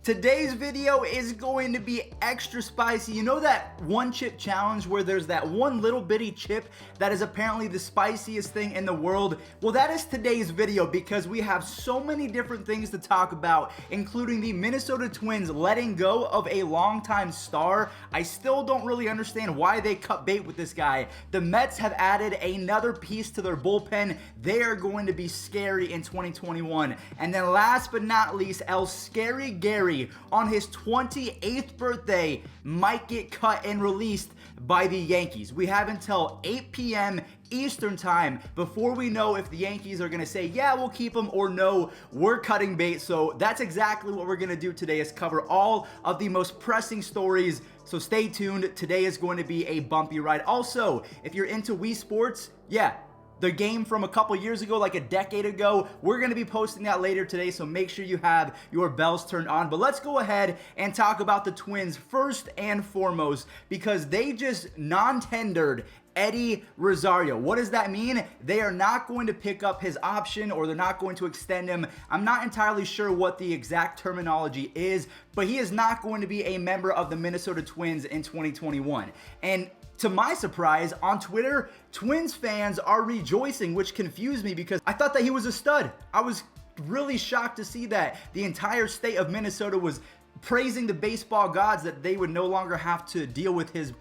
Today's video is going to be extra spicy. You know that one chip challenge where there's that one little bitty chip that is apparently the spiciest thing in the world? Well, that is today's video because we have so many different things to talk about, including the Minnesota Twins letting go of a longtime star. I still don't really understand why they cut bait with this guy. The Mets have added another piece to their bullpen. They are going to be scary in 2021. And then last but not least, El Scary Gary on his 28th birthday might get cut and released by the Yankees. We have until 8 p.m. Eastern time before we know if the Yankees are going to say, yeah, we'll keep him, or no, we're cutting bait. So that's exactly what we're going to do today, is cover all of the most pressing stories. So stay tuned. Today is going to be a bumpy ride. Also, if you're into Wii Sports, yeah, the game from a couple years ago, like a decade ago, we're going to be posting that later today, so make sure you have your bells turned on. But let's go ahead and talk about the Twins first and foremost, because they just non-tendered Eddie Rosario. What does that mean? They are not going to pick up his option, or they're not going to extend him. I'm not entirely sure what the exact terminology is, but he is not going to be a member of the Minnesota Twins in 2021. And to my surprise, on Twitter, Twins fans are rejoicing, which confused me because I thought that he was a stud. I was really shocked to see that the entire state of Minnesota was praising the baseball gods that they would no longer have to deal with his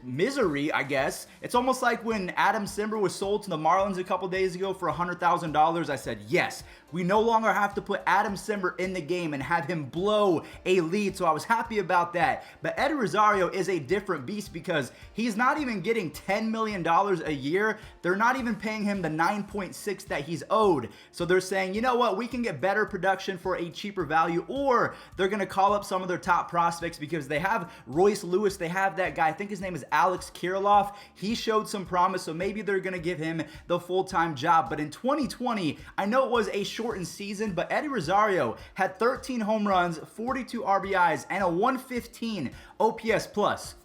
misery, I guess. It's almost like when Adam Simber was sold to the Marlins a couple days ago for $100,000. I said, yes, we no longer have to put Adam Simber in the game and have him blow a lead. So I was happy about that. But Eddie Rosario is a different beast because he's not even getting $10 million a year. They're not even paying him the 9.6 that he's owed. So they're saying, you know what, we can get better production for a cheaper value, or they're going to call up some of their top prospects because they have Royce Lewis. They have that guy, I think his name is Alex Kirilloff. He showed some promise, so maybe they're going to give him the full-time job. But in 2020, I know it was a shortened season, but Eddie Rosario had 13 home runs, 42 RBIs, and a 115 OPS plus.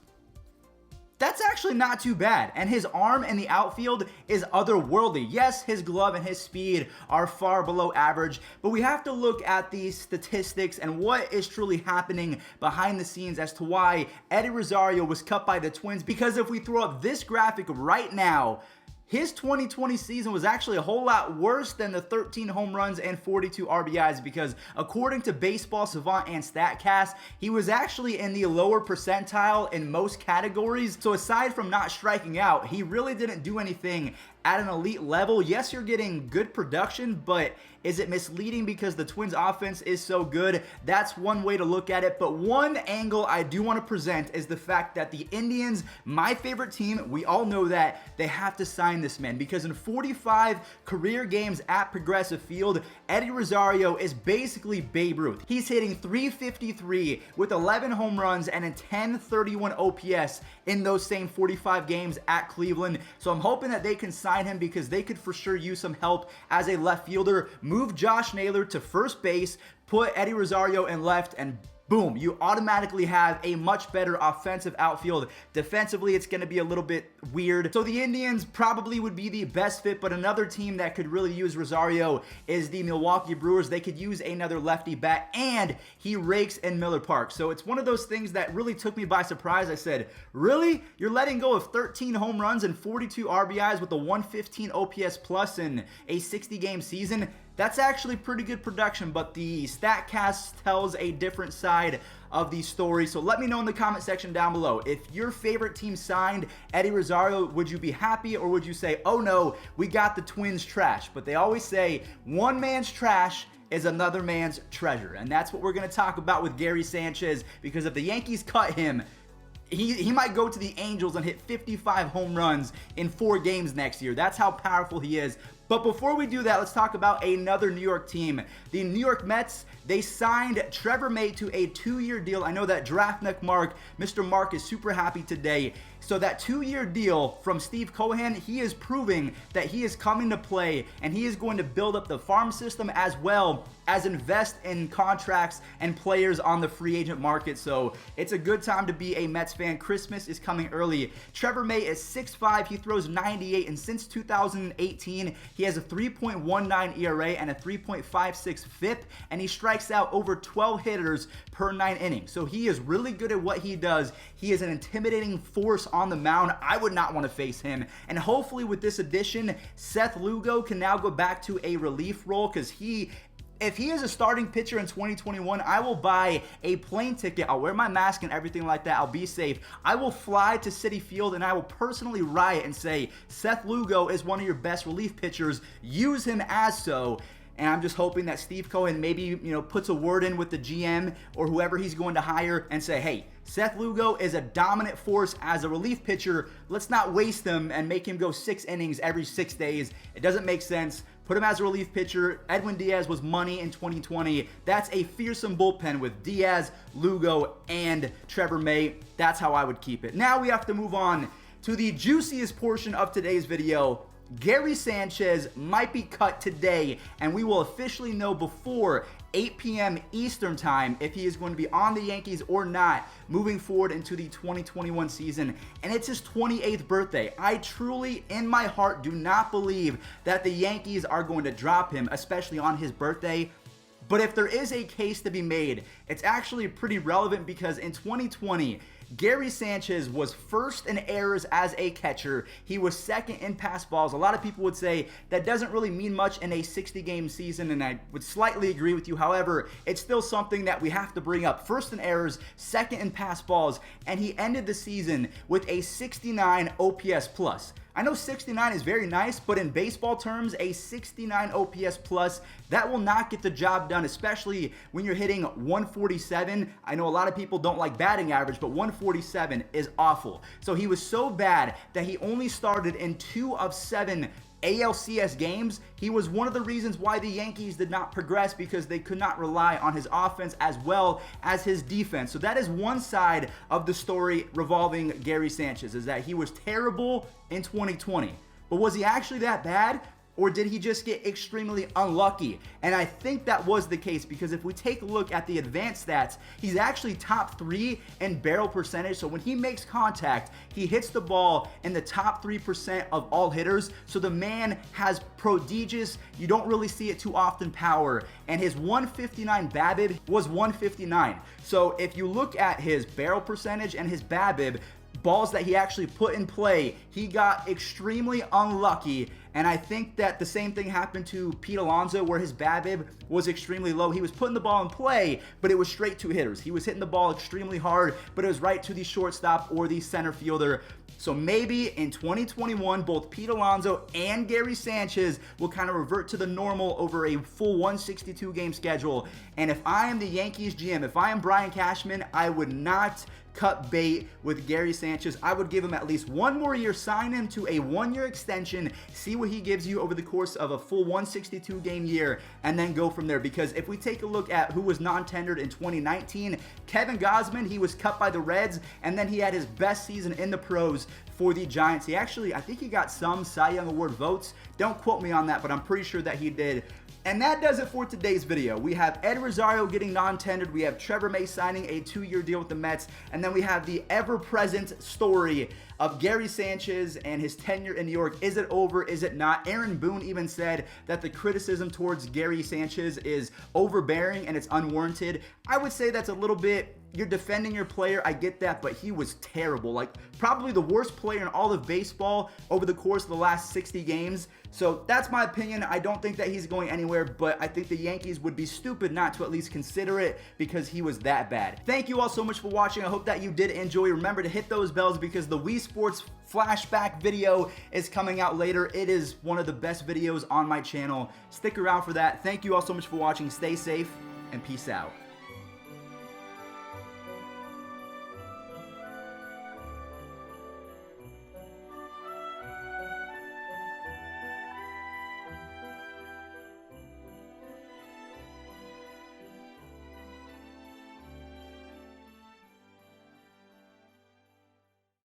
That's actually not too bad, and his arm in the outfield is otherworldly. Yes, his glove and his speed are far below average, but we have to look at these statistics and what is truly happening behind the scenes as to why Eddie Rosario was cut by the Twins. Because if we throw up this graphic right now, his 2020 season was actually a whole lot worse than the 13 home runs and 42 RBIs, because according to Baseball Savant and StatCast, he was actually in the lower percentile in most categories. So aside from not striking out, he really didn't do anything at an elite level. Yes, you're getting good production, but is it misleading because the Twins offense is so good? That's one way to look at it. But one angle I do want to present is the fact that the Indians, my favorite team, we all know that they have to sign this man, because in 45 career games at Progressive Field, Eddie Rosario is basically Babe Ruth. He's hitting .353 with 11 home runs and a .1031 OPS in those same 45 games at Cleveland. So I'm hoping that they can sign him, because they could for sure use some help as a left fielder. Move Josh Naylor to first base, put Eddie Rosario in left, and boom, you automatically have a much better offensive outfield. Defensively, it's going to be a little bit weird. So the Indians probably would be the best fit, but another team that could really use Rosario is the Milwaukee Brewers. They could use another lefty bat, and he rakes in Miller Park. So it's one of those things that really took me by surprise. I said, really? You're letting go of 13 home runs and 42 RBIs with a 115 OPS plus in a 60-game season? That's actually pretty good production, but the StatCast tells a different side of the story. So let me know in the comment section down below. If your favorite team signed Eddie Rosario, would you be happy, or would you say, oh no, we got the Twins trash? But they always say one man's trash is another man's treasure. And that's what we're going to talk about with Gary Sanchez, because if the Yankees cut him, he might go to the Angels and hit 55 home runs in 4 games next year. That's how powerful he is. But before we do that, let's talk about another New York team. The New York Mets, they signed Trevor May to a 2-year deal. I know that Draftneck Mark, Mr. Mark, is super happy today. So that 2-year deal from Steve Cohen, he is proving that he is coming to play, and he is going to build up the farm system as well as invest in contracts and players on the free agent market. So it's a good time to be a Mets fan. Christmas is coming early. Trevor May is 6'5". He throws 98, and since 2018, He has a 3.19 ERA and a 3.56 FIP, and he strikes out over 12 hitters per 9 innings. So he is really good at what he does. He is an intimidating force on the mound. I would not want to face him. And hopefully with this addition, Seth Lugo can now go back to a relief role, because if he is a starting pitcher in 2021, I will buy a plane ticket. I'll wear my mask and everything like that. I'll be safe. I will fly to Citi Field and I will personally riot and say, Seth Lugo is one of your best relief pitchers. Use him as so. And I'm just hoping that Steve Cohen maybe, puts a word in with the GM or whoever he's going to hire and say, hey, Seth Lugo is a dominant force as a relief pitcher. Let's not waste him and make him go 6 innings every 6 days. It doesn't make sense. Put him as a relief pitcher. Edwin Diaz was money in 2020. That's a fearsome bullpen with Diaz, Lugo, and Trevor May. That's how I would keep it. Now we have to move on to the juiciest portion of today's video. Gary Sanchez might be cut today, and we will officially know before 8 p.m. Eastern time if he is going to be on the Yankees or not moving forward into the 2021 season. And it's his 28th birthday. I truly, in my heart, do not believe that the Yankees are going to drop him, especially on his birthday. But if there is a case to be made, it's actually pretty relevant, because in 2020, Gary Sanchez was first in errors as a catcher. He was second in pass balls. A lot of people would say that doesn't really mean much in a 60-game season, and I would slightly agree with you. However, it's still something that we have to bring up. First in errors, second in pass balls, and he ended the season with a 69 OPS plus. I know 69 is very nice, but in baseball terms, a 69 OPS plus, that will not get the job done, especially when you're hitting 147. I know a lot of people don't like batting average, but 147 is awful. So he was so bad that he only started in 2 of 7 ALCS games. He was one of the reasons why the Yankees did not progress, because they could not rely on his offense as well as his defense. So that is one side of the story revolving Gary Sanchez, is that he was terrible in 2020. But was he actually that bad? Or did he just get extremely unlucky? And I think that was the case, because if we take a look at the advanced stats, he's actually top 3 in barrel percentage. So when he makes contact, he hits the ball in the top 3% of all hitters. So the man has prodigious, you don't really see it too often, power. And his 159 BABIP was 159. So if you look at his barrel percentage and his BABIP, balls that he actually put in play, he got extremely unlucky. And I think that the same thing happened to Pete Alonso, where his BABIP was extremely low. He was putting the ball in play, but it was straight to hitters. He was hitting the ball extremely hard, but it was right to the shortstop or the center fielder. So maybe in 2021, both Pete Alonso and Gary Sanchez will kind of revert to the normal over a full 162 game schedule. And if I am the Yankees GM, if I am Brian Cashman, I would not cut bait with Gary Sanchez. I would give him at least 1 more year, sign him to a 1-year extension, see what he gives you over the course of a full 162 game year, and then go from there. Because if we take a look at who was non-tendered in 2019, Kevin Gausman, he was cut by the Reds, and then he had his best season in the pros for the Giants. He actually, I think he got some Cy Young Award votes. Don't quote me on that, but I'm pretty sure that he did. And that does it for today's video. We have Eddie Rosario getting non-tendered. We have Trevor May signing a 2-year deal with the Mets. And then we have the ever-present story of Gary Sanchez and his tenure in New York. Is it over? Is it not? Aaron Boone even said that the criticism towards Gary Sanchez is overbearing and it's unwarranted. I would say that's a little bit, you're defending your player, I get that, but he was terrible. Like, probably the worst player in all of baseball over the course of the last 60 games. So that's my opinion. I don't think that he's going anywhere, but I think the Yankees would be stupid not to at least consider it, because he was that bad. Thank you all so much for watching. I hope that you did enjoy. Remember to hit those bells, because the Wii Sports flashback video is coming out later. It is one of the best videos on my channel. Stick around for that. Thank you all so much for watching. Stay safe and peace out.